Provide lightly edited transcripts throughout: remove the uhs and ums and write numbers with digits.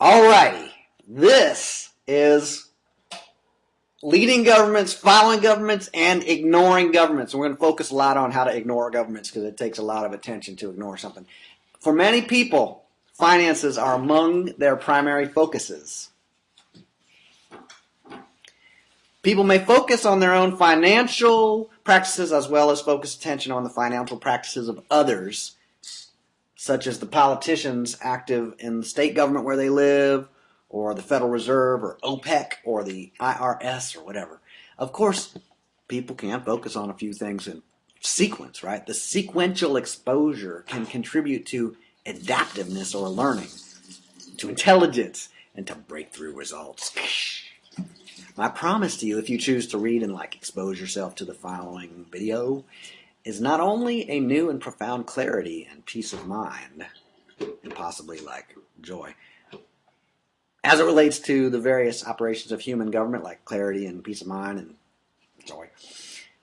Alrighty, this is leading governments, following governments, and ignoring governments. We're going to focus a lot on how to ignore governments because it takes a lot of attention to ignore something. For many people, finances are among their primary focuses. People may focus on their own financial practices as well as focus attention on the financial practices of others, such as the politicians active in the state government where they live, or the Federal Reserve, or OPEC, or the IRS, or whatever. Of course, people can focus on a few things in sequence, right? The sequential exposure can contribute to adaptiveness or learning, to intelligence, and to breakthrough results. My promise to you, if you choose to read and expose yourself to the following video, is not only a new and profound clarity and peace of mind, and possibly joy, as it relates to the various operations of human government, like clarity and peace of mind and joy,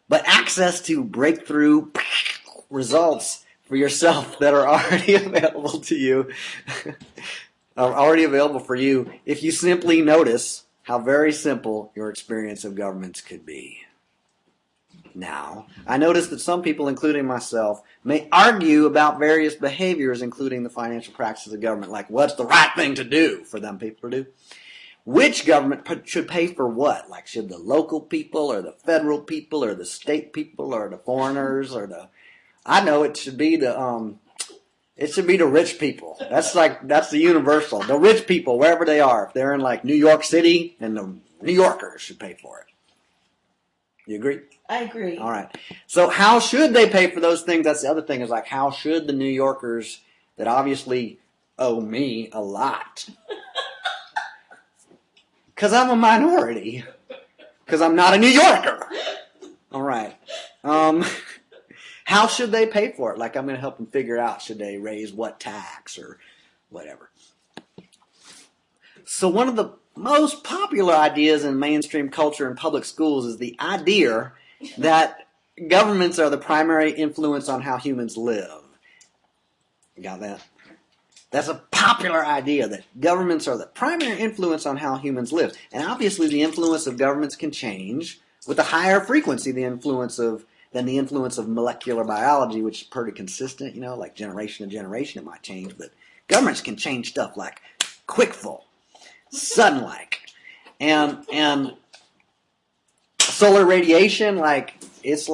but access to breakthrough results for yourself that are already available to you, are already available for you if you simply notice how very simple your experience of governments could be. Now, I notice that some people, including myself, may argue about various behaviors, including the financial practices of government, like what's the right thing to do for them people to do. Which government should pay for what? Like, should the local people, or the federal people, or the state people, or the foreigners, or the... I know it should be the rich people. That's the universal. The rich people, wherever they are. If they're in New York City, then the New Yorkers should pay for it. You agree? I agree. All right. So how should they pay for those things? That's the other thing, is how should the New Yorkers that obviously owe me a lot? Because I'm a minority. Because I'm not a New Yorker. All right. How should they pay for it? I'm going to help them figure out, should they raise what tax or whatever. So one of the most popular ideas in mainstream culture and public schools is the idea that governments are the primary influence on how humans live. You got that? That's a popular idea, that governments are the primary influence on how humans live. And obviously the influence of governments can change with a higher frequency than the influence of molecular biology, which is pretty consistent, like generation to generation it might change. But governments can change stuff like quickful, sudden-like. And solar radiation, it's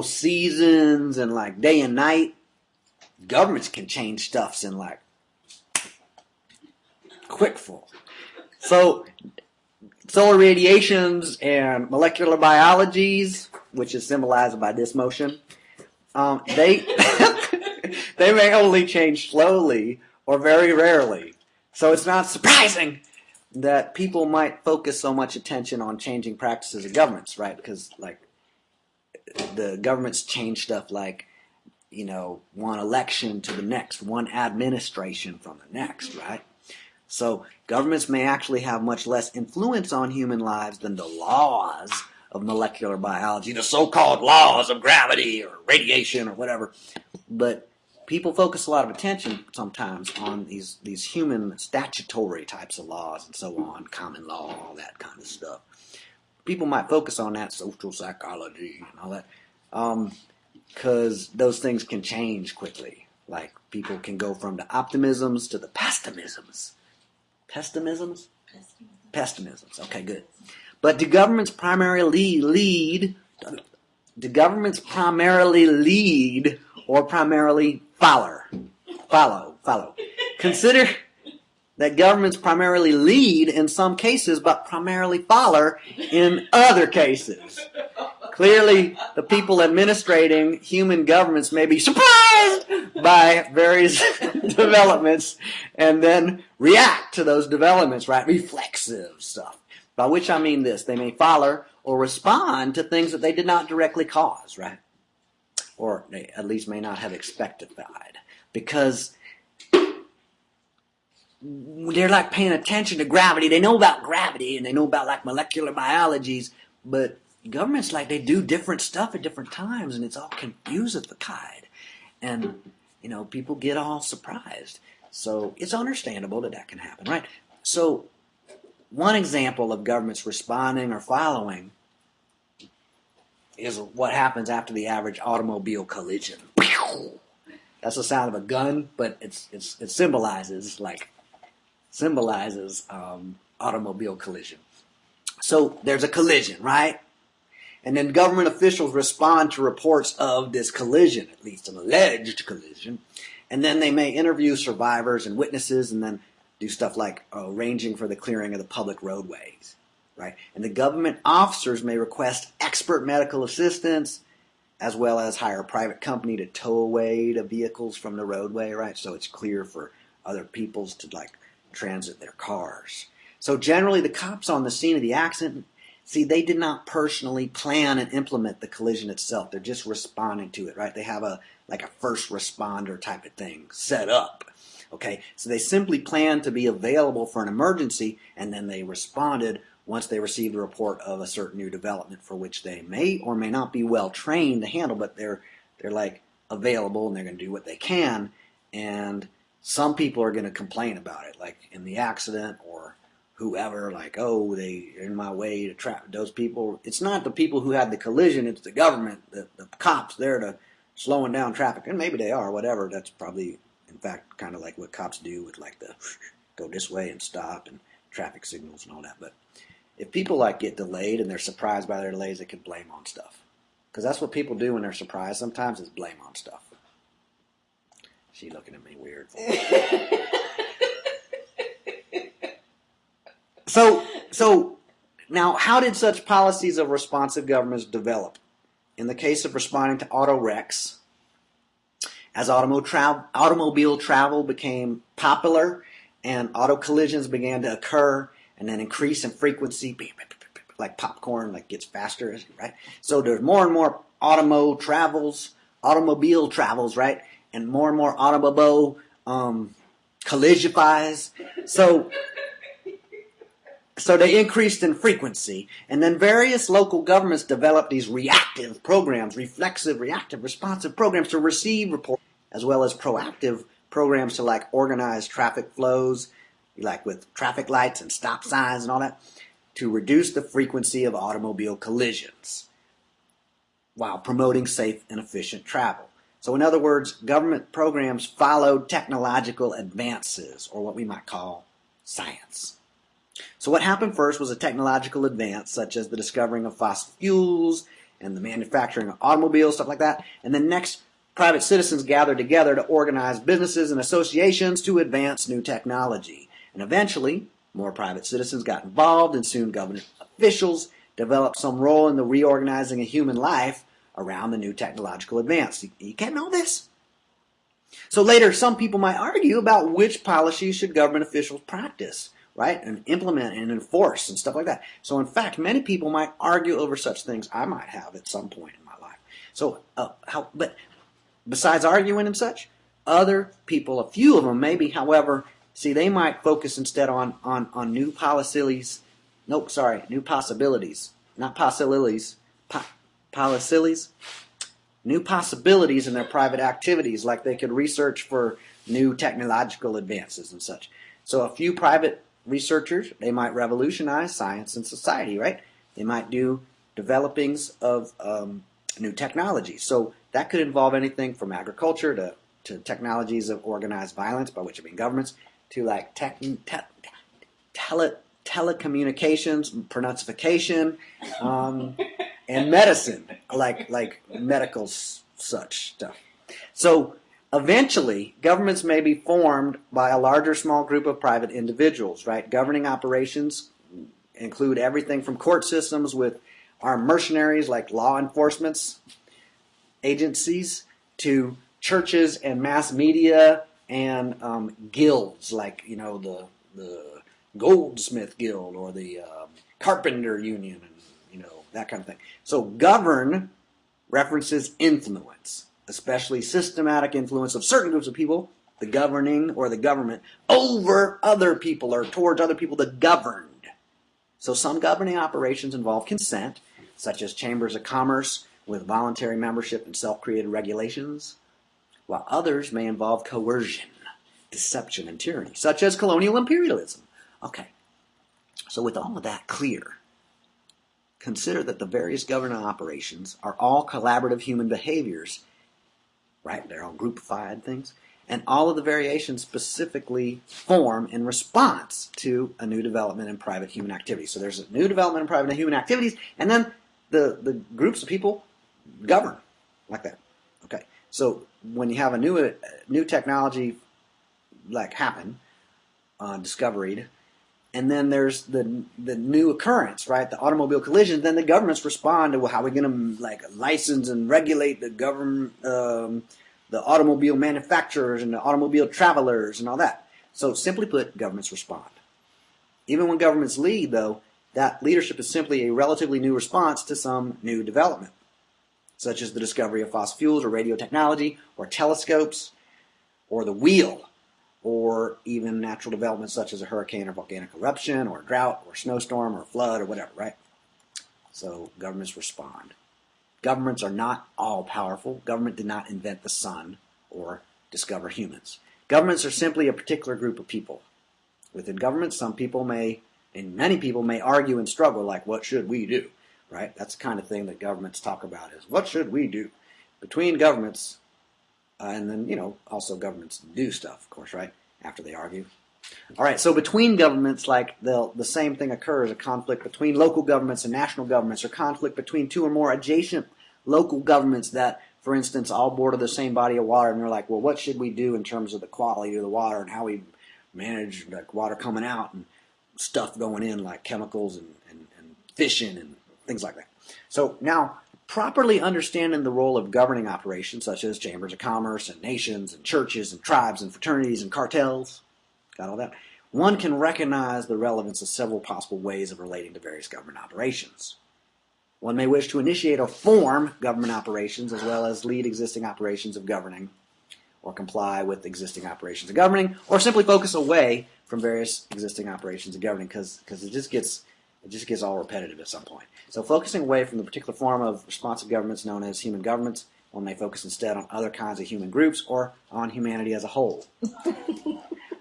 seasons and day and night. Governments can change stuffs in quickful. So solar radiations and molecular biologies, which is symbolized by this motion, they they may only change slowly or very rarely. So it's not surprising that people might focus so much attention on changing practices of governments, right? Because the governments change stuff one election to the next, one administration from the next, right? So governments may actually have much less influence on human lives than the laws of molecular biology, the so-called laws of gravity or radiation or whatever. But people focus a lot of attention sometimes on these human statutory types of laws and so on, common law, all that kind of stuff. People might focus on that, social psychology and all that, because those things can change quickly. People can go from the optimisms to the pessimisms. Pessimisms? Pessimisms. Okay, good. But do governments primarily lead or primarily follow? Consider that governments primarily lead in some cases, but primarily follow in other cases. Clearly, the people administrating human governments may be surprised by various developments and then react to those developments, right? Reflexive stuff. By which I mean this: they may follow or respond to things that they did not directly cause, right? Or they at least may not have expected, because they're paying attention to gravity. They know about gravity and they know about molecular biologies, but governments they do different stuff at different times, and it's all confusified, and people get all surprised. So it's understandable that that can happen, right? So one example of governments responding or following is what happens after the average automobile collision. That's the sound of a gun, but it symbolizes automobile collision. So there's a collision, right? And then government officials respond to reports of this collision, at least an alleged collision. And then they may interview survivors and witnesses and then do stuff like arranging for the clearing of the public roadways, right? And the government officers may request expert medical assistance as well as hire a private company to tow away the vehicles from the roadway, right? So it's clear for other peoples to like transit their cars. So generally the cops on the scene of the accident, see, they did not personally plan and implement the collision itself. They're just responding to it, right? They have a first responder type of thing set up. Okay, so they simply planned to be available for an emergency, and then they responded once they received a report of a certain new development for which they may or may not be well trained to handle, but they're like available and they're going to do what they can. And some people are going to complain about it, like in the accident or whoever, like, oh, they're in my way to trap those people. It's not the people who had the collision, it's the government, the cops there to slowing down traffic, and maybe they are, whatever. That's probably, in fact, kind of like what cops do with like the go this way and stop and traffic signals and all that. But if people like get delayed and they're surprised by their delays, they can blame on stuff. Because that's what people do when they're surprised sometimes, is blame on stuff. She looking at me weird. So now, how did such policies of responsive governments develop? In the case of responding to auto wrecks, as automobile travel became popular and auto collisions began to occur and then increase in frequency, like popcorn, like gets faster, right? So there's more and more automobile travels, right? And more automobile collisions. So they increased in frequency, and then various local governments developed these reactive programs, reflexive, reactive, responsive programs to receive reports, as well as proactive programs to like organize traffic flows, like with traffic lights and stop signs and all that, to reduce the frequency of automobile collisions while promoting safe and efficient travel. So in other words, government programs followed technological advances, or what we might call science. So what happened first was a technological advance, such as the discovering of fossil fuels and the manufacturing of automobiles, stuff like that. And then next, private citizens gathered together to organize businesses and associations to advance new technology. And eventually, more private citizens got involved, and soon government officials developed some role in the reorganizing of human life around the new technological advance. You getting all this? So later, some people might argue about which policies should government officials practice, right, and implement and enforce and stuff like that. So in fact, many people might argue over such things. I might have at some point in my life. So, but besides arguing and such, other people, a few of them maybe, however, see, they might focus instead on new policies. Nope, sorry, new possibilities, not possibilities, policies. New possibilities in their private activities, like they could research for new technological advances and such. So a few private researchers, they might revolutionize science and society, right? They might do developings of new technology. So that could involve anything from agriculture to technologies of organized violence, by which I mean governments, to like telecommunications, pronunciation, and medicine, like medical such stuff. So eventually, governments may be formed by a larger small group of private individuals, right? Governing operations include everything from court systems with armed mercenaries like law enforcement agencies to churches and mass media and guilds like, you know, the Goldsmith Guild or the Carpenter Union, and, you know, that kind of thing. So govern references influence, especially systematic influence of certain groups of people, the governing or the government, over other people or towards other people, the governed. So some governing operations involve consent, such as chambers of commerce with voluntary membership and self-created regulations, while others may involve coercion, deception and tyranny, such as colonial imperialism. Okay, so with all of that clear, consider that the various government operations are all collaborative human behaviors, right? They're all groupified things, and all of the variations specifically form in response to a new development in private human activity. So there's a new development in private human activities, and then the groups of people govern like that. Okay, so when you have a new technology like happen, discovered, and then there's the new occurrence, right? The automobile collision. Then the governments respond to, well, how are we going to like license and regulate the government, the automobile manufacturers and the automobile travelers and all that. So simply put, governments respond. Even when governments lead, though, that leadership is simply a relatively new response to some new development, such as the discovery of fossil fuels or radio technology or telescopes or the wheel, or even natural developments such as a hurricane or volcanic eruption or a drought or snowstorm or flood or whatever, right? So governments respond. Governments are not all powerful. Government did not invent the sun or discover humans. Governments are simply a particular group of people. Within governments, some people may, and many people may argue and struggle like, what should we do, right? That's the kind of thing that governments talk about is, what should we do? Between governments, and then, also governments do stuff, of course, right, after they argue. All right, so between governments, like the same thing occurs, a conflict between local governments and national governments, or conflict between two or more adjacent local governments that, for instance, all border the same body of water, and they're like, well, what should we do in terms of the quality of the water and how we manage like water coming out and stuff going in like chemicals and fishing and things like that. So now, properly understanding the role of governing operations such as chambers of commerce and nations and churches and tribes and fraternities and cartels, got all that, one can recognize the relevance of several possible ways of relating to various government operations. One may wish to initiate or form government operations as well as lead existing operations of governing, or comply with existing operations of governing, or simply focus away from various existing operations of governing because it just gets all repetitive at some point. So focusing away from the particular form of responsive governments known as human governments, one may focus instead on other kinds of human groups or on humanity as a whole.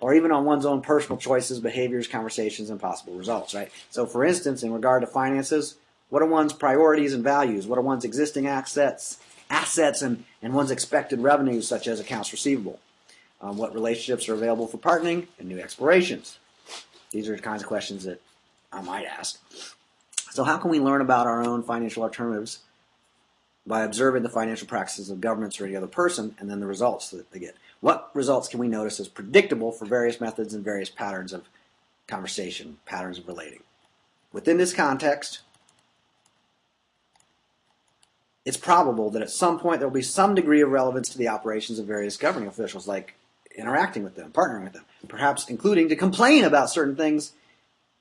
Or even on one's own personal choices, behaviors, conversations, and possible results, right? So for instance, in regard to finances, what are one's priorities and values? What are one's existing assets and one's expected revenues, such as accounts receivable? What relationships are available for partnering and new explorations? These are the kinds of questions that I might ask. So how can we learn about our own financial alternatives? By observing the financial practices of governments or any other person, and then the results that they get. What results can we notice as predictable for various methods and various patterns of conversation, patterns of relating? Within this context, it's probable that at some point there will be some degree of relevance to the operations of various governing officials, like interacting with them, partnering with them, perhaps including to complain about certain things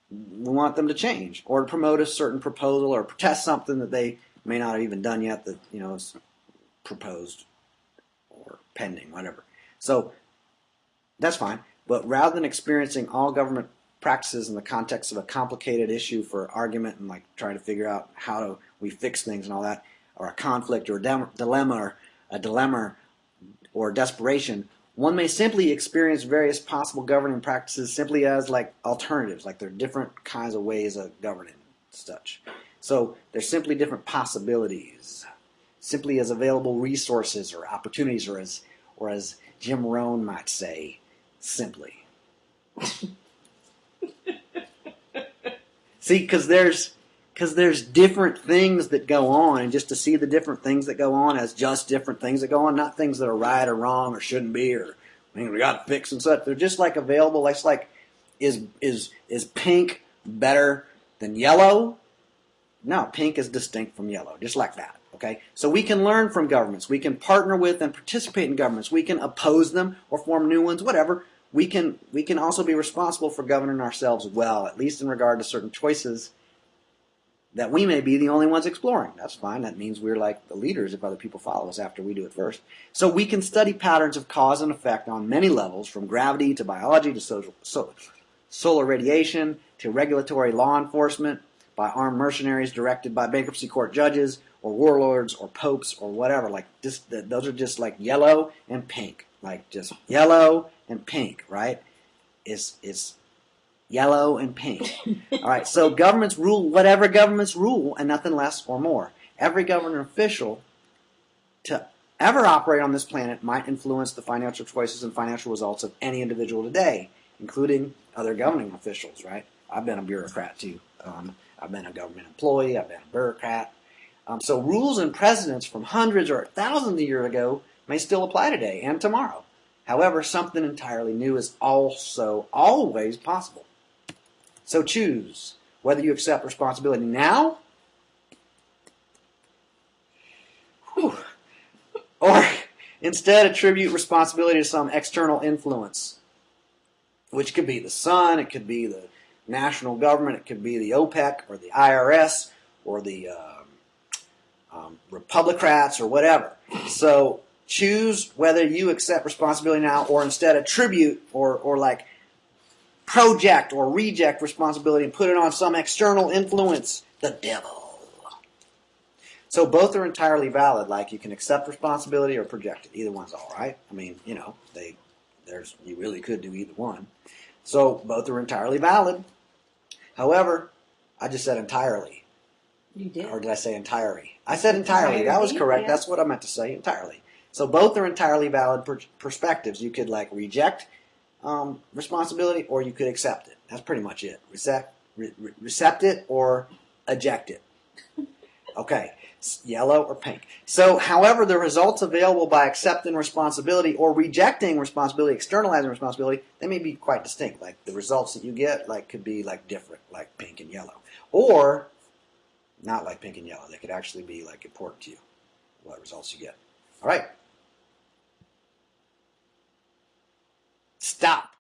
we want them to change, or to promote a certain proposal or protest something that they may not have even done yet that is proposed or pending, whatever. So that's fine, but rather than experiencing all government practices in the context of a complicated issue for argument and like trying to figure out how do we fix things and all that, or a conflict or a dilemma or desperation, one may simply experience various possible governing practices simply as like alternatives, like there are different kinds of ways of governing such. So there's simply different possibilities, simply as available resources or opportunities, or as Jim Rohn might say, simply. See, because there's different things that go on, and just to see the different things that go on as just different things that go on, not things that are right or wrong or shouldn't be or we got to fix and such. They're just like available. It's like, is pink better than yellow? No, pink is distinct from yellow, just like that. Okay, so we can learn from governments. We can partner with and participate in governments. We can oppose them or form new ones, whatever. We can also be responsible for governing ourselves well, at least in regard to certain choices that we may be the only ones exploring. That's fine. That means we're like the leaders if other people follow us after we do it first. So we can study patterns of cause and effect on many levels, from gravity to biology to solar radiation to regulatory law enforcement by armed mercenaries directed by bankruptcy court judges or warlords or popes or whatever. Like those are just like yellow and pink. like just yellow and pink, right? It's yellow and pink. All right, so governments rule whatever governments rule and nothing less or more. Every government official to ever operate on this planet might influence the financial choices and financial results of any individual today, including other governing officials, right? I've been a bureaucrat too. I've been a government employee. I've been a bureaucrat. So rules and precedents from hundreds or thousands of years ago may still apply today and tomorrow. However, something entirely new is also always possible. So choose whether you accept responsibility now or instead attribute responsibility to some external influence, which could be the sun, it could be the national government, it could be the OPEC or the IRS or the Republicrats or whatever. So choose whether you accept responsibility now or instead attribute or like project or reject responsibility and put it on some external influence, the devil. So both are entirely valid. Like you can accept responsibility or project it. Either one's all right. I mean, you know, you really could do either one. So both are entirely valid. However, I just said entirely. You did. Or did I say entirely? I said entirely. That was correct. Yeah. That's what I meant to say, entirely. So both are entirely valid perspectives. You could like reject responsibility or you could accept it. That's pretty much it. Recept it or eject it. Okay. Yellow or pink. So, however, the results available by accepting responsibility or rejecting responsibility, externalizing responsibility, they may be quite distinct. Like the results that you get, like could be like different, like pink and yellow, or not like pink and yellow. They could actually be like important to you. What results you get? All right. Stop.